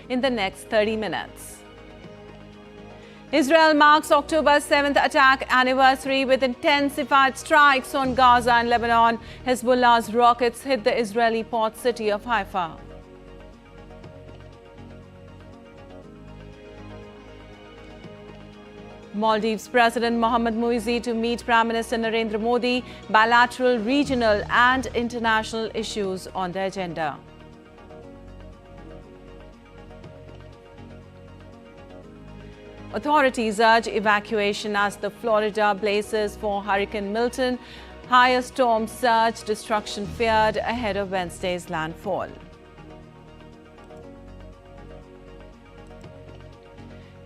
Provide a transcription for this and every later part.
in the next 30 minutes. Israel marks October 7th attack anniversary with intensified strikes on Gaza and Lebanon. Hezbollah's rockets hit the Israeli port city of Haifa. Maldives President Mohamed Muizzi to meet Prime Minister Narendra Modi. Bilateral, regional and international issues on the agenda. Authorities urge evacuation as the Florida braces for Hurricane Milton. Higher storm surge, destruction feared ahead of Wednesday's landfall.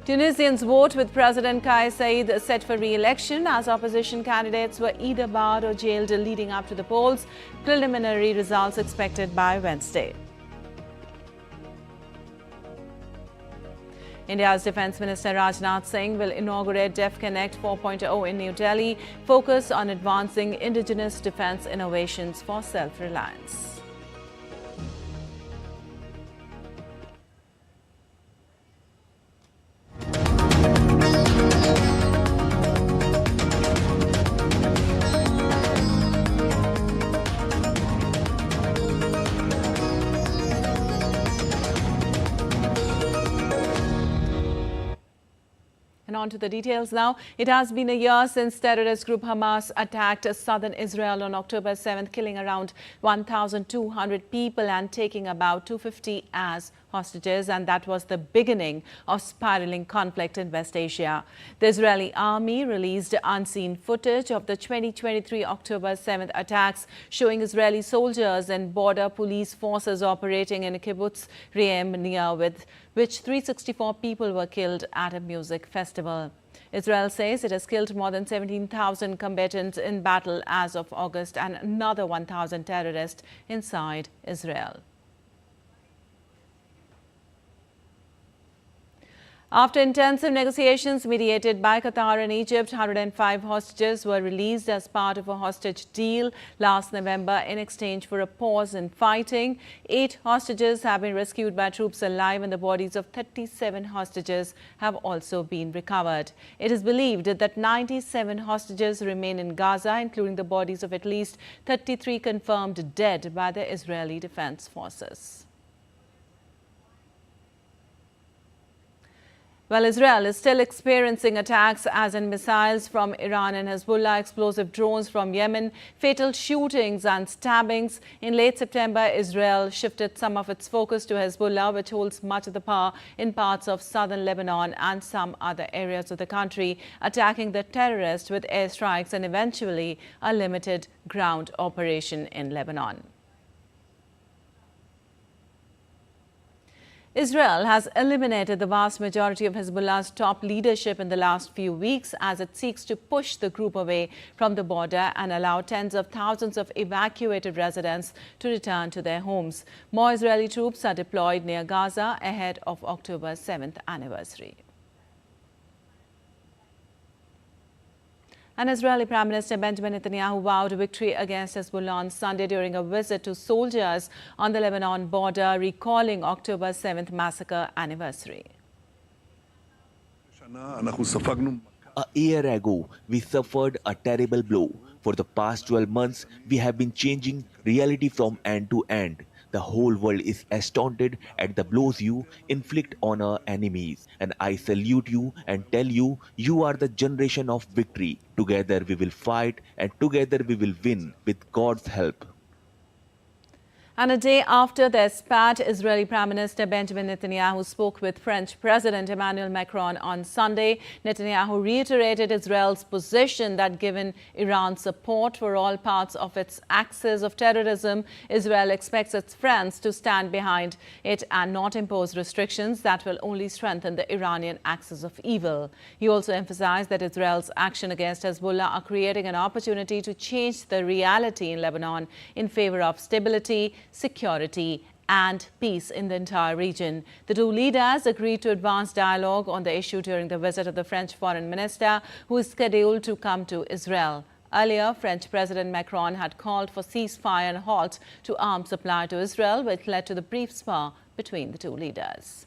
Tunisians vote with President Kais Saied set for re-election as opposition candidates were either barred or jailed leading up to the polls. Preliminary results expected by Wednesday. India's Defence Minister Rajnath Singh will inaugurate DefConnect 4.0 in New Delhi, focus on advancing indigenous defence innovations for self-reliance. On to the details now. It has been a year since terrorist group Hamas attacked southern Israel on October 7th, killing around 1,200 people and taking about 250 as hostages, and that was the beginning of spiraling conflict in West Asia. The Israeli army released unseen footage of the 2023 October 7th attacks, showing Israeli soldiers and border police forces operating in a kibbutz Re'em near which 364 people were killed at a music festival. Israel says it has killed more than 17,000 combatants in battle as of August and another 1,000 terrorists inside Israel. After intensive negotiations mediated by Qatar and Egypt, 105 hostages were released as part of a hostage deal last November in exchange for a pause in fighting. 8 hostages have been rescued by troops alive and the bodies of 37 hostages have also been recovered. It is believed that 97 hostages remain in Gaza, including the bodies of at least 33 confirmed dead by the Israeli Defense Forces. Well, Israel is still experiencing attacks as in missiles from Iran and Hezbollah, explosive drones from Yemen, fatal shootings and stabbings. In late September, Israel shifted some of its focus to Hezbollah, which holds much of the power in parts of southern Lebanon and some other areas of the country, attacking the terrorists with airstrikes and eventually a limited ground operation in Lebanon. Israel has eliminated the vast majority of Hezbollah's top leadership in the last few weeks as it seeks to push the group away from the border and allow tens of thousands of evacuated residents to return to their homes. More Israeli troops are deployed near Gaza ahead of October 7th anniversary. And Israeli Prime Minister Benjamin Netanyahu vowed victory against Hezbollah on Sunday during a visit to soldiers on the Lebanon border, recalling October 7th massacre anniversary. A year ago, we suffered a terrible blow. For the past 12 months, we have been changing reality from end to end. The whole world is astounded at the blows you inflict on our enemies. And I salute you and tell you, you are the generation of victory. Together we will fight and together we will win with God's help. And a day after their spat, Israeli Prime Minister Benjamin Netanyahu spoke with French President Emmanuel Macron on Sunday. Netanyahu reiterated Israel's position that given Iran's support for all parts of its axis of terrorism, Israel expects its friends to stand behind it and not impose restrictions that will only strengthen the Iranian axis of evil. He also emphasized that Israel's action against Hezbollah are creating an opportunity to change the reality in Lebanon in favor of stability, security and peace in the entire region. The two leaders agreed to advance dialogue on the issue during the visit of the French foreign minister, who is scheduled to come to Israel. Earlier, French President Macron had called for ceasefire and halt to arms supply to Israel, which led to the brief spar between the two leaders.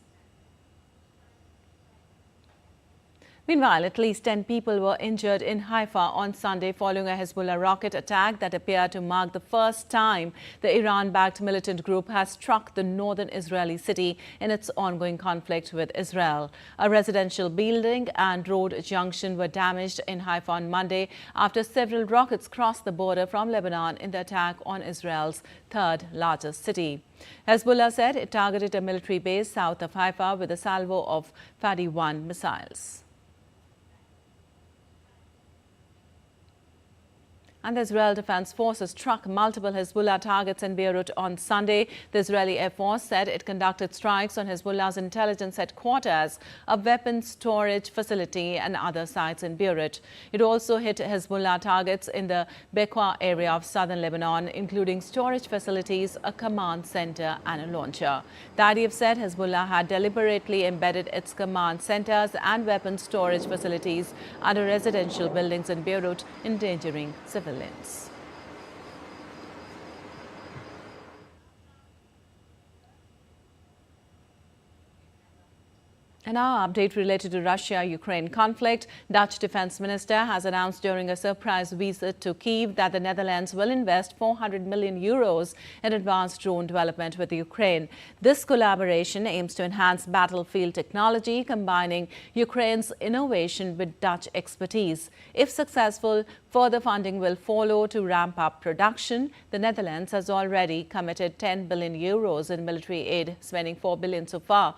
Meanwhile, at least 10 people were injured in Haifa on Sunday following a Hezbollah rocket attack that appeared to mark the first time the Iran-backed militant group has struck the northern Israeli city in its ongoing conflict with Israel. A residential building and road junction were damaged in Haifa on Monday after several rockets crossed the border from Lebanon in the attack on Israel's third largest city. Hezbollah said it targeted a military base south of Haifa with a salvo of Fadi-1 missiles. And the Israel Defense Forces struck multiple Hezbollah targets in Beirut on Sunday. The Israeli Air Force said it conducted strikes on Hezbollah's intelligence headquarters, a weapons storage facility and other sites in Beirut. It also hit Hezbollah targets in the Bekaa area of southern Lebanon, including storage facilities, a command center and a launcher. The IDF said Hezbollah had deliberately embedded its command centers and weapons storage facilities under residential buildings in Beirut, endangering civilians. And our update related to Russia-Ukraine conflict. Dutch Defense Minister has announced during a surprise visit to Kyiv that the Netherlands will invest 400 million euros in advanced drone development with Ukraine. This collaboration aims to enhance battlefield technology, combining Ukraine's innovation with Dutch expertise. If successful, further funding will follow to ramp up production. The Netherlands has already committed 10 billion euros in military aid, spending 4 billion so far.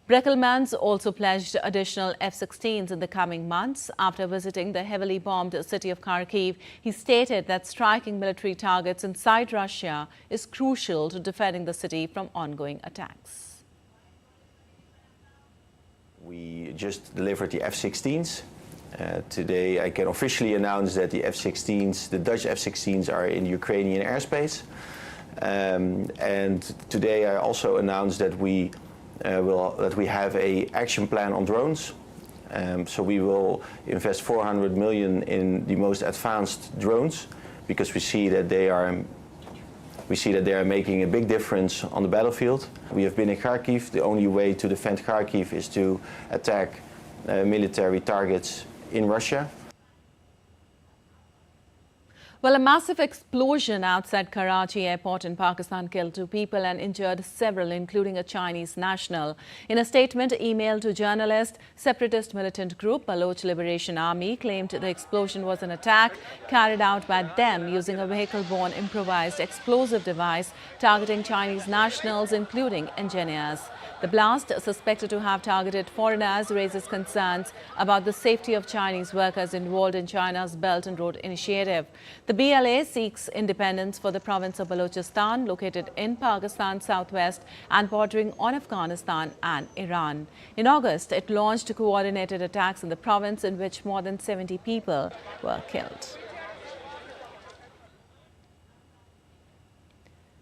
Breckelmans also pledged additional F-16s in the coming months. After visiting the heavily bombed city of Kharkiv, he stated that striking military targets inside Russia is crucial to defending the city from ongoing attacks. We just delivered the F-16s. Today I can officially announce that the F-16s, the Dutch F-16s, are in Ukrainian airspace. And today I also announced that we have an action plan on drones. So we will invest 400 million in the most advanced drones because we see that they are making a big difference on the battlefield. We have been in Kharkiv. The only way to defend Kharkiv is to attack military targets in Russia. Well, a massive explosion outside Karachi airport in Pakistan killed 2 people and injured several, including a Chinese national. In a statement emailed to journalists, separatist militant group Baloch Liberation Army claimed the explosion was an attack carried out by them using a vehicle-borne improvised explosive device targeting Chinese nationals, including engineers. The blast, suspected to have targeted foreigners, raises concerns about the safety of Chinese workers involved in China's Belt and Road Initiative. The BLA seeks independence for the province of Balochistan, located in Pakistan's southwest and bordering on Afghanistan and Iran. In August, it launched coordinated attacks in the province in which more than 70 people were killed.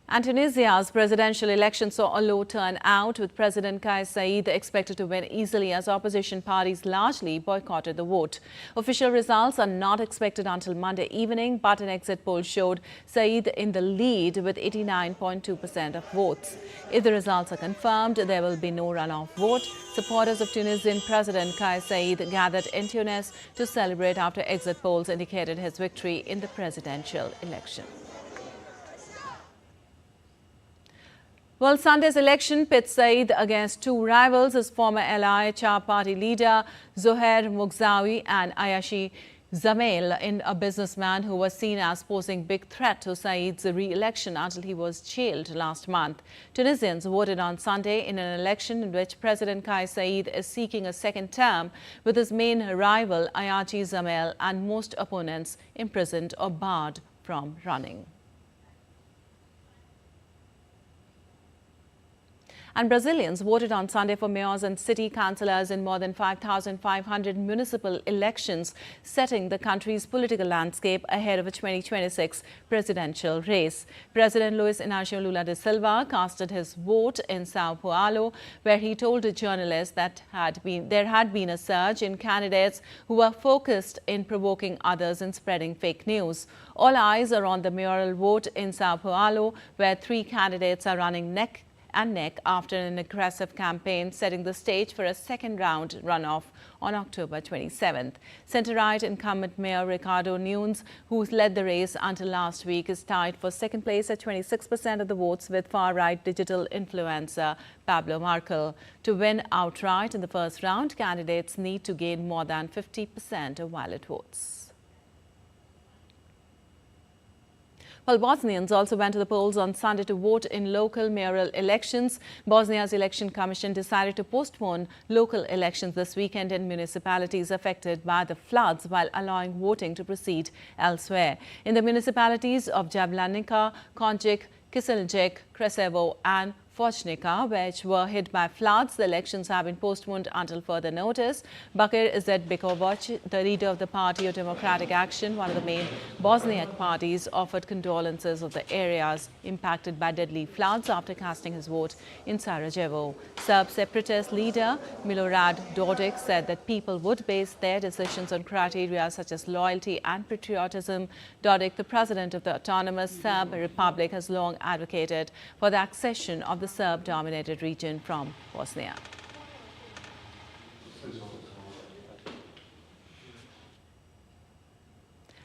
And Tunisia's presidential election saw a low turnout, with President Kais Saied expected to win easily as opposition parties largely boycotted the vote. Official results are not expected until Monday evening, but an exit poll showed Saied in the lead with 89.2% of votes. If the results are confirmed, there will be no runoff vote. Supporters of Tunisian President Kais Saied gathered in Tunis to celebrate after exit polls indicated his victory in the presidential election. Well, Sunday's election pits Saied against 2 rivals, his former ally, Cha party leader Zohair Moghzaoui and Ayashi Zamel, in a businessman who was seen as posing big threat to Said's re-election until he was jailed last month. Tunisians voted on Sunday in an election in which President Kais Saied is seeking a second term, with his main rival Ayashi Zamel and most opponents imprisoned or barred from running. And Brazilians voted on Sunday for mayors and city councillors in more than 5,500 municipal elections, setting the country's political landscape ahead of a 2026 presidential race. President Luiz Inácio Lula da Silva casted his vote in São Paulo, where he told journalists that there had been a surge in candidates who were focused in provoking others and spreading fake news. All eyes are on the mayoral vote in São Paulo, where 3 candidates are running neck and neck after an aggressive campaign, setting the stage for a second-round runoff on October 27th. Centre-right incumbent Mayor Ricardo Nunes, who led the race until last week, is tied for second place at 26% of the votes with far-right digital influencer Pablo Markel. To win outright in the first round, candidates need to gain more than 50% of valid votes. Well, Bosnians also went to the polls on Sunday to vote in local mayoral elections. Bosnia's election commission decided to postpone local elections this weekend in municipalities affected by the floods while allowing voting to proceed elsewhere. In the municipalities of Jablanica, Konjic, Kisiljek, Kreševo and Fočnica, which were hit by floods, the elections have been postponed until further notice. Bakir Izetbegovic, the leader of the Party of Democratic Action, one of the main Bosniak parties, offered condolences of the areas impacted by deadly floods after casting his vote in Sarajevo. Serb separatist leader Milorad Dodik said that people would base their decisions on criteria such as loyalty and patriotism. Dodik, the president of the autonomous Serb Republic, has long advocated for the accession of the Serb-dominated region from Bosnia.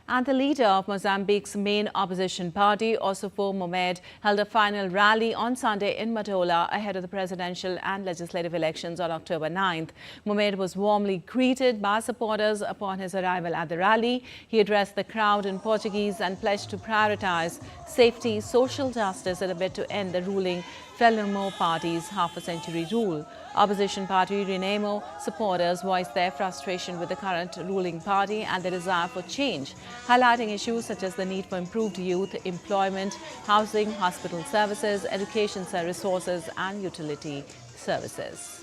And the leader of Mozambique's main opposition party, Osofo Mohamed, held a final rally on Sunday in Matola ahead of the presidential and legislative elections on October 9th. Mohamed was warmly greeted by supporters upon his arrival at the rally. He addressed the crowd in Portuguese and pledged to prioritize safety, social justice and a bid to end the ruling Frelimo party's half-a-century rule. Opposition party Renamo supporters voiced their frustration with the current ruling party and their desire for change, highlighting issues such as the need for improved youth employment, housing, hospital services, education resources and utility services.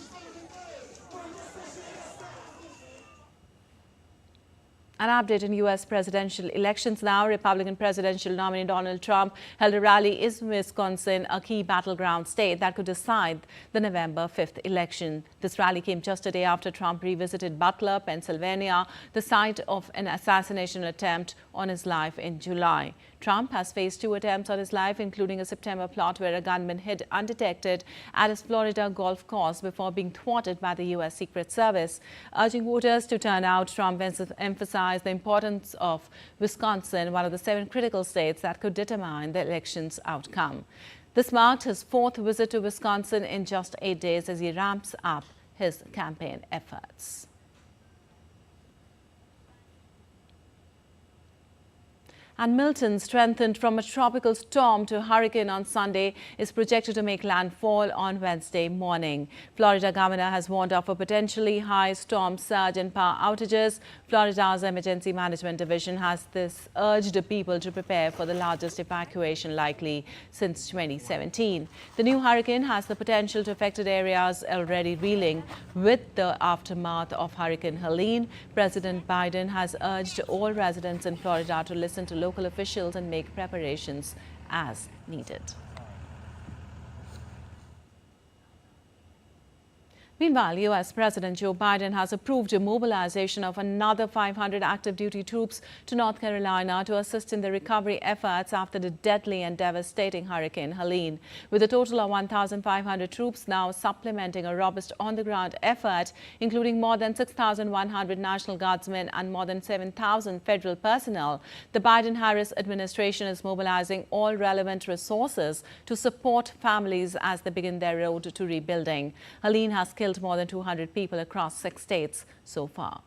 An update on U.S. presidential elections now. Republican presidential nominee Donald Trump held a rally in Wisconsin, a key battleground state that could decide the November 5th election. This rally came just a day after Trump revisited Butler, Pennsylvania, the site of an assassination attempt on his life in July. Trump has faced 2 attempts on his life, including a September plot where a gunman hid undetected at his Florida golf course before being thwarted by the U.S. Secret Service. Urging voters to turn out, Trump emphasized the importance of Wisconsin, one of the 7 critical states that could determine the election's outcome. This marked his 4th visit to Wisconsin in just 8 days as he ramps up his campaign efforts. And Milton, strengthened from a tropical storm to hurricane on Sunday, is projected to make landfall on Wednesday morning. Florida governor has warned of a potentially high storm surge and power outages. Florida's Emergency Management Division has urged people to prepare for the largest evacuation likely since 2017. The new hurricane has the potential to affect areas already reeling with the aftermath of Hurricane Helene. President Biden has urged all residents in Florida to listen to local officials and make preparations as needed. Meanwhile, U.S. President Joe Biden has approved a mobilization of another 500 active duty troops to North Carolina to assist in the recovery efforts after the deadly and devastating Hurricane Helene. With a total of 1,500 troops now supplementing a robust on-the-ground effort, including more than 6,100 National Guardsmen and more than 7,000 federal personnel, the Biden-Harris administration is mobilizing all relevant resources to support families as they begin their road to rebuilding. Helene has killed more than 200 people across 6 states so far.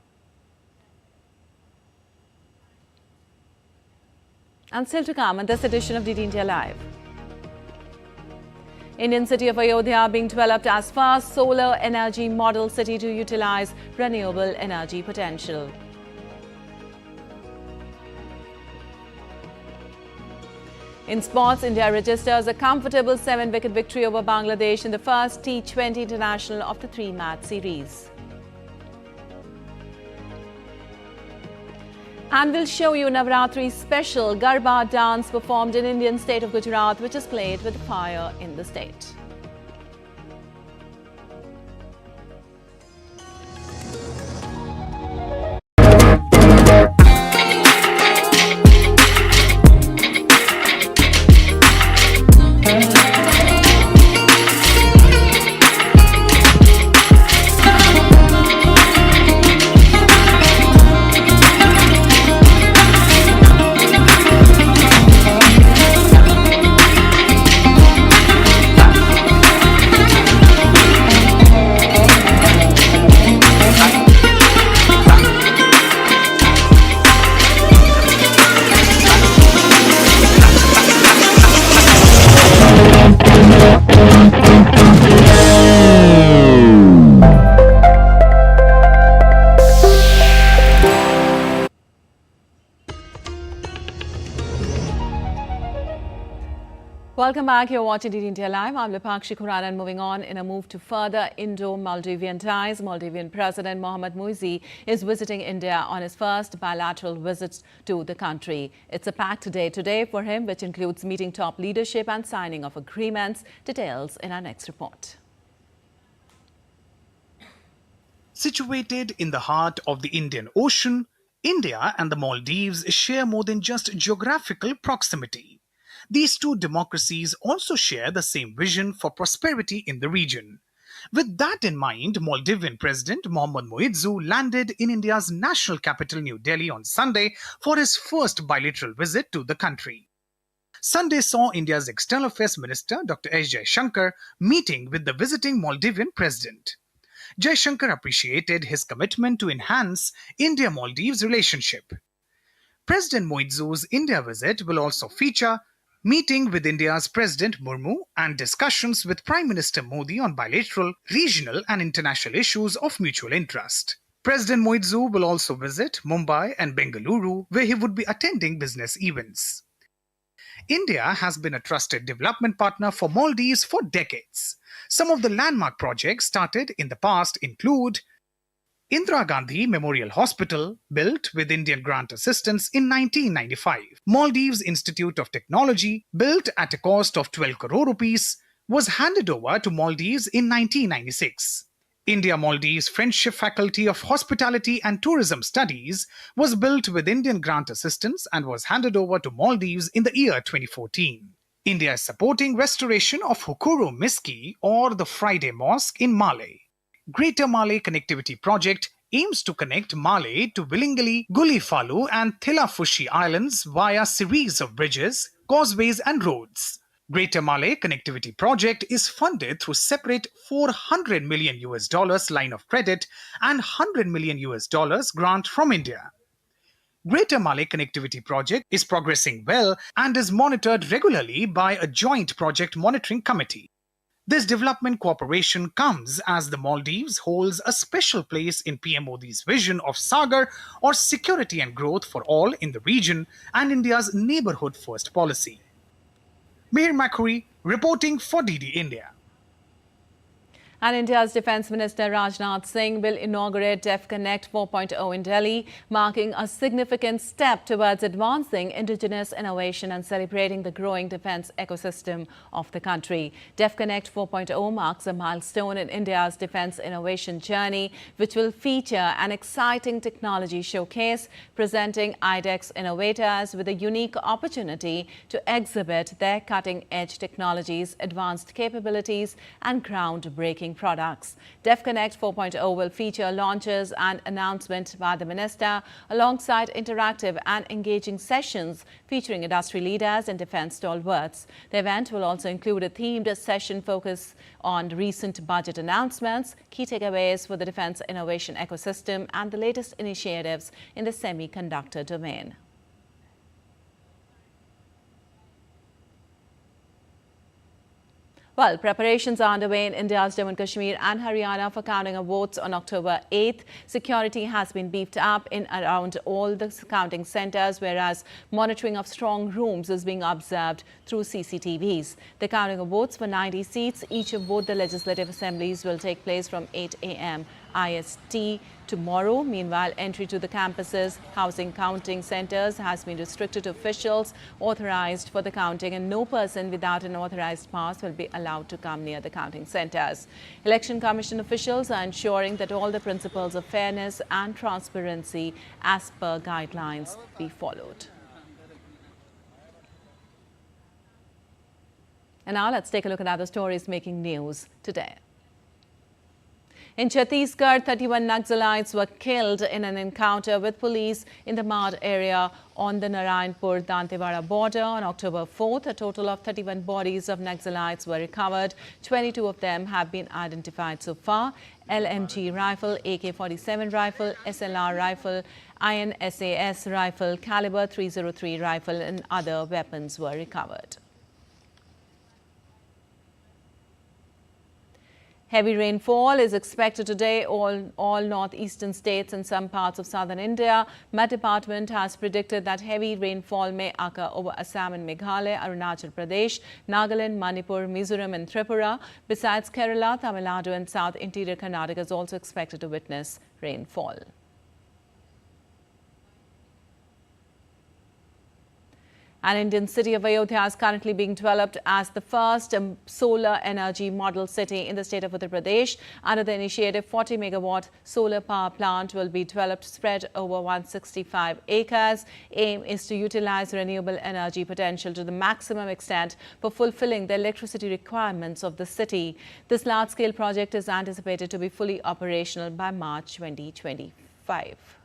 And still to come in this edition of DD India Live. Indian city of Ayodhya being developed as first solar energy model city to utilize renewable energy potential. In sports, India registers a comfortable 7-wicket victory over Bangladesh in the first T20 international of the 3-match series. And we'll show you Navratri special Garba dance performed in Indian state of Gujarat, which is played with fire in the state. Welcome back. You're watching DD India Live. I'm Lipakshi Khurana, and moving on in a move to further Indo-Maldivian ties, Maldivian President Mohamed Muizzi is visiting India on his first bilateral visit to the country. It's a packed day today for him, which includes meeting top leadership and signing of agreements. Details in our next report. Situated in the heart of the Indian Ocean, India and the Maldives share more than just geographical proximity. These two democracies also share the same vision for prosperity in the region. With that in mind, Maldivian President Mohamed Muizzi landed in India's national capital, New Delhi, on Sunday for his first bilateral visit to the country. Sunday saw India's External Affairs Minister Dr. S. Jaishankar meeting with the visiting Maldivian president. Jaishankar appreciated his commitment to enhance India-Maldives relationship. President Muizzi's India visit will also feature meeting with India's President Murmu and discussions with Prime Minister Modi on bilateral, regional and international issues of mutual interest. President Muizzi will also visit Mumbai and Bengaluru, where he would be attending business events. India has been a trusted development partner for Maldives for decades. Some of the landmark projects started in the past include Indira Gandhi Memorial Hospital, built with Indian grant assistance in 1995. Maldives Institute of Technology, built at a cost of 12 crore rupees, was handed over to Maldives in 1996. India-Maldives Friendship Faculty of Hospitality and Tourism Studies was built with Indian grant assistance and was handed over to Maldives in the year 2014. India is supporting restoration of Hukuru Miski or the Friday Mosque in Malé. Greater Malé Connectivity Project aims to connect Malé to Willingili, Gulifalu and Thilafushi Islands via a series of bridges, causeways and roads. Greater Malé Connectivity Project is funded through separate $400 million line of credit and $100 million grant from India. Greater Malé Connectivity Project is progressing well and is monitored regularly by a joint project monitoring committee. This development cooperation comes as the Maldives holds a special place in PM Modi's vision of Sagar, or security and growth for all in the region, and India's neighborhood first policy. Mihir Makhuri reporting for DD India. And India's Defence Minister Rajnath Singh will inaugurate DefConnect 4.0 in Delhi, marking a significant step towards advancing indigenous innovation and celebrating the growing defence ecosystem of the country. DefConnect 4.0 marks a milestone in India's defence innovation journey, which will feature an exciting technology showcase presenting IDEX innovators with a unique opportunity to exhibit their cutting-edge technologies, advanced capabilities and groundbreaking products. DefConnect 4.0 will feature launches and announcements by the minister alongside interactive and engaging sessions featuring industry leaders and defence stalwarts. The event will also include a themed session focused on recent budget announcements, key takeaways for the defence innovation ecosystem and the latest initiatives in the semiconductor domain. Well, preparations are underway in India's Jammu and Kashmir and Haryana for counting of votes on October 8th. Security has been beefed up in around all the counting centres, whereas monitoring of strong rooms is being observed through CCTVs. The counting of votes for 90 seats, each of both the legislative assemblies, will take place from 8 a.m. IST tomorrow. Meanwhile, entry to the campuses, housing counting centres has been restricted to officials authorised for the counting, and no person without an authorised pass will be allowed to come near the counting centres. Election Commission officials are ensuring that all the principles of fairness and transparency as per guidelines be followed. And now let's take a look at other stories making news today. In Chhattisgarh, 31 Naxalites were killed in an encounter with police in the Mad area on the Narayanpur-Dantewada border on October 4th. A total of 31 bodies of Naxalites were recovered. 22 of them have been identified so far. LMG rifle, AK-47 rifle, SLR rifle, INSAS rifle, caliber .303 rifle and other weapons were recovered. Heavy rainfall is expected today all northeastern states and some parts of southern India. Met Department has predicted that heavy rainfall may occur over Assam and Meghalaya, Arunachal Pradesh, Nagaland, Manipur, Mizoram and Tripura. Besides Kerala, Tamil Nadu and South Interior Karnataka is also expected to witness rainfall. An Indian city of Ayodhya is currently being developed as the first solar energy model city in the state of Uttar Pradesh. Under the initiative, 40 megawatt solar power plant will be developed spread over 165 acres. Aim is to utilize renewable energy potential to the maximum extent for fulfilling the electricity requirements of the city. This large-scale project is anticipated to be fully operational by March 2025.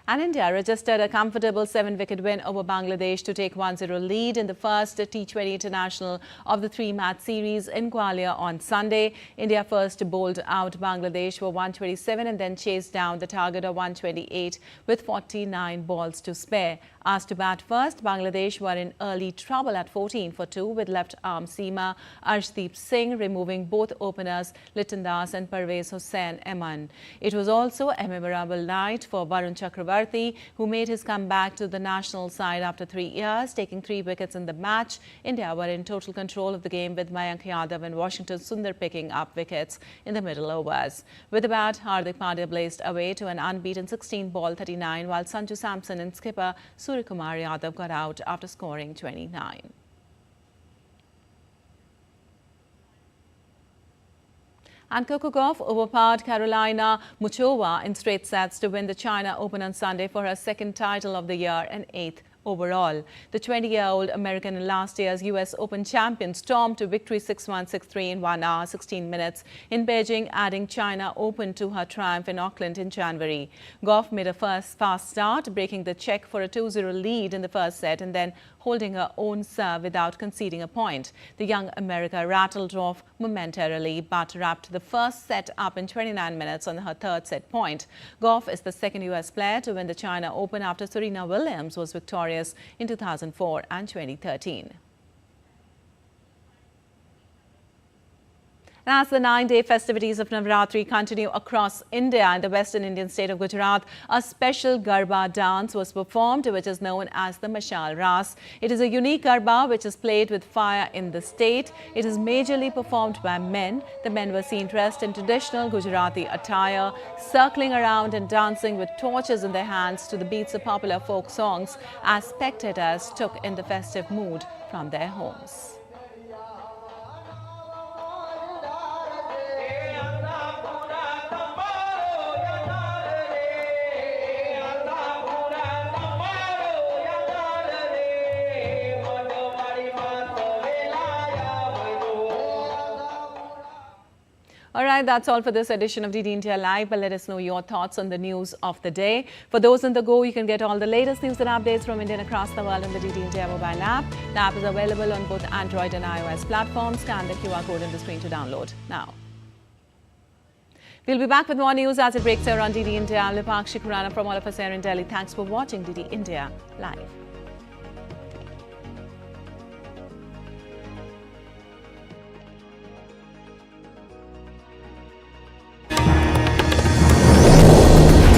And India registered a comfortable 7-wicket win over Bangladesh to take 1-0 lead in the first T20 international of the 3-match series in Gwalior on Sunday. India first bowled out Bangladesh for 127 and then chased down the target of 128 with 49 balls to spare. Asked to bat first, Bangladesh were in early trouble at 14 for 2 with left-arm seamer Arshdeep Singh removing both openers Liton Das and Parvez Hussain Eman. It was also a memorable night for Varun Chakravarti, who made his comeback to the national side after 3 years, taking 3 wickets in the match. India were in total control of the game with Mayank Yadav and Washington Sundar picking up wickets in the middle overs. With the bat, Hardik Pandya blazed away to an unbeaten 16-ball 39, while Sanju Samson and skipper Suryakumar Yadav got out after scoring 29. And Coco Gauff overpowered Carolina Muchova in straight sets to win the China Open on Sunday for her second title of the year and 8th overall. The 20-year-old American and last year's U.S. Open champion stormed to victory 6-1, 6-3 in 1 hour, 16 minutes in Beijing, adding China Open to her triumph in Auckland in January. Gauff made a fast start, breaking the Czech for a 2-0 lead in the first set and then holding her own serve without conceding a point. The young America rattled off momentarily but wrapped the first set up in 29 minutes on her third set point. Gauff is the second U.S. player to win the China Open after Serena Williams was victorious in 2004 and 2013. As the 9-day festivities of Navratri continue across India and the western Indian state of Gujarat, a special Garba dance was performed, which is known as the Mashal Ras. It is a unique Garba which is played with fire in the state. It is majorly performed by men. The men were seen dressed in traditional Gujarati attire, circling around and dancing with torches in their hands to the beats of popular folk songs as spectators took in the festive mood from their homes. All right, that's all for this edition of DD India Live. But let us know your thoughts on the news of the day. For those on the go, you can get all the latest news and updates from India and across the world on the DD India mobile app. The app is available on both Android and iOS platforms. Scan the QR code on the screen to download now. We'll be back with more news as it breaks here on DD India. I'm Lipakshi Khurana from all of us here in Delhi. Thanks for watching DD India Live.